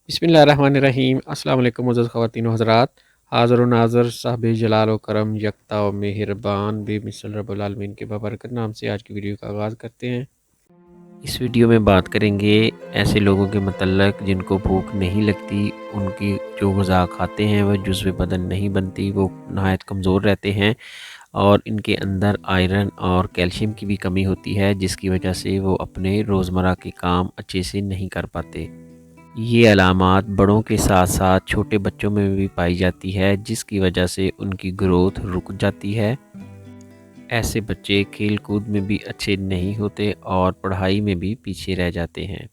बिस्मिल्लाहिर्रहमानिर्रहीम। अस्सलाम वालेकुम मुअज़्ज़ज़ ख़वातीन व हज़रात। हाज़िर व नाज़िर साहिब जलाल व करम यकता व मेहरबान बेमिसल रब्बुल आलमीन के बबरकत नाम से आज की वीडियो का आगाज़ करते हैं। इस वीडियो में बात करेंगे ऐसे लोगों के मतलब जिनको भूख नहीं लगती, उनकी जो ग़िज़ा खाते हैं वह जुज़्व बदन नहीं बनती, वो नहायत कमज़ोर रहते हैं और इनके अंदर आयरन और कैल्शियम की भी कमी होती है, जिसकी वजह से वो अपने रोज़मर्रा के काम अच्छे से नहीं कर पाते। ये अलामात बड़ों के साथ साथ छोटे बच्चों में भी पाई जाती है, जिसकी वजह से उनकी ग्रोथ रुक जाती है। ऐसे बच्चे खेल कूद में भी अच्छे नहीं होते और पढ़ाई में भी पीछे रह जाते हैं।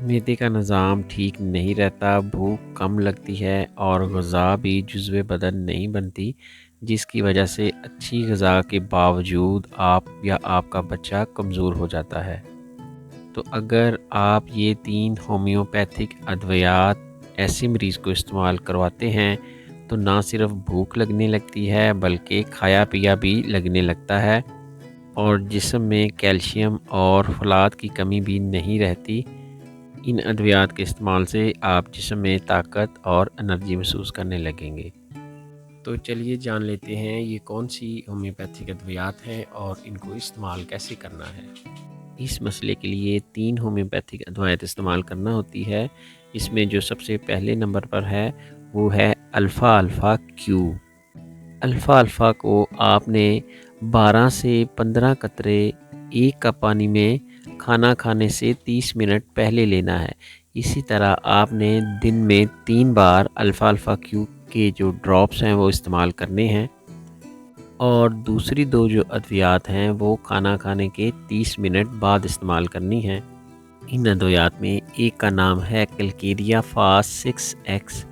मैदे का निज़ाम ठीक नहीं रहता, भूख कम लगती है और ग़िज़ा भी जुज़्व बदन नहीं बनती, जिसकी वजह से अच्छी ग़िज़ा के बावजूद आप या आपका बच्चा कमज़ोर हो जाता है। तो अगर आप ये 3 होम्योपैथिक अद्वियात ऐसे मरीज़ को इस्तेमाल करवाते हैं तो ना सिर्फ भूख लगने लगती है बल्कि खाया पिया भी लगने लगता है और जिस्म में कैल्शियम और फलाद की कमी भी नहीं रहती। इन अद्वियात के इस्तेमाल से आप जिस्म में ताकत और एनर्जी महसूस करने लगेंगे। तो चलिए जान लेते हैं ये कौन सी होम्योपैथिक अद्वियात हैं और इनको इस्तेमाल कैसे करना है। इस मसले के लिए 3 होम्योपैथिक अदवाएँ इस्तेमाल करना होती है। इसमें जो सबसे पहले नंबर पर है वो है alpha alpha Q. Alpha alpha को आपने 12 से 15 कतरे 1 कप पानी में खाना खाने से 30 मिनट पहले लेना है। इसी तरह आपने दिन में 3 बार अल्फ़ा अल्फ़ा क्यू के जो ड्रॉप्स हैं वो इस्तेमाल करने हैं और दूसरी 2 जो अद्वियात हैं वो खाना खाने के 30 मिनट बाद इस्तेमाल करनी हैं। इन अद्वियात में एक का नाम है कैलकेरिया फास्ट 6x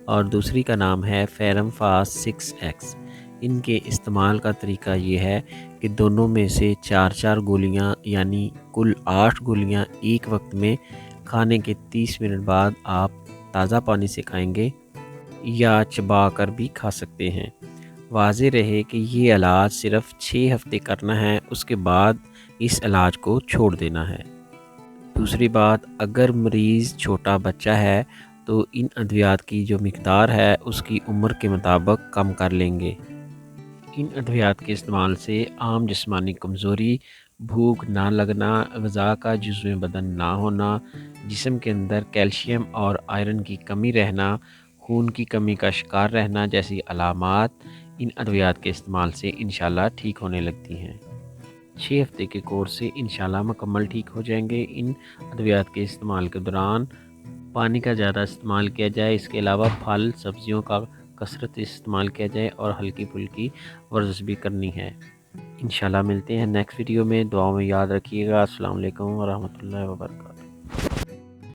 और दूसरी का नाम है फेरम फास्ट 6x। इनके इस्तेमाल का तरीका ये है कि दोनों में से 4-4 गोलियां यानी कुल 8 गोलियां एक वक्त में खाने के 30 मिनट बाद आप ताज़ा पानी से खाएंगे या चबा कर भी खा सकते हैं। वाज़ेह रहे कि ये इलाज सिर्फ़ 6 हफ़्ते करना है, उसके बाद इस इलाज को छोड़ देना है। दूसरी बात, अगर मरीज़ छोटा बच्चा है तो इन अद्वियात की जो मिक़दार है उसकी उम्र के मुताबिक कम कर लेंगे। इन अद्वियात के इस्तेमाल से आम जिस्मानी कमज़ोरी, भूख ना लगना, ग़िज़ा का जुज़्व बदन ना होना, जिस्म के अंदर कैल्शियम और आयरन की कमी रहना, खून की कमी का शिकार रहना जैसी अलामात इन अद्वियात के इस्तेमाल से इंशाल्लाह ठीक होने लगती हैं। 6 हफ़्ते के कोर्स से इंशाल्लाह मुकम्मल ठीक हो जाएंगे। इन अद्वियात के इस्तेमाल के दौरान पानी का ज़्यादा इस्तेमाल किया जाए, इसके अलावा फल सब्ज़ियों का कसरत से इस्तेमाल किया जाए और हल्की फुल्की वर्जिश भी करनी है। इंशाल्लाह मिलते हैं नेक्स्ट वीडियो में। दुआओं में याद रखिएगा। अस्सलाम वालेकुम व रहमतुल्लाहि व बरकातहू।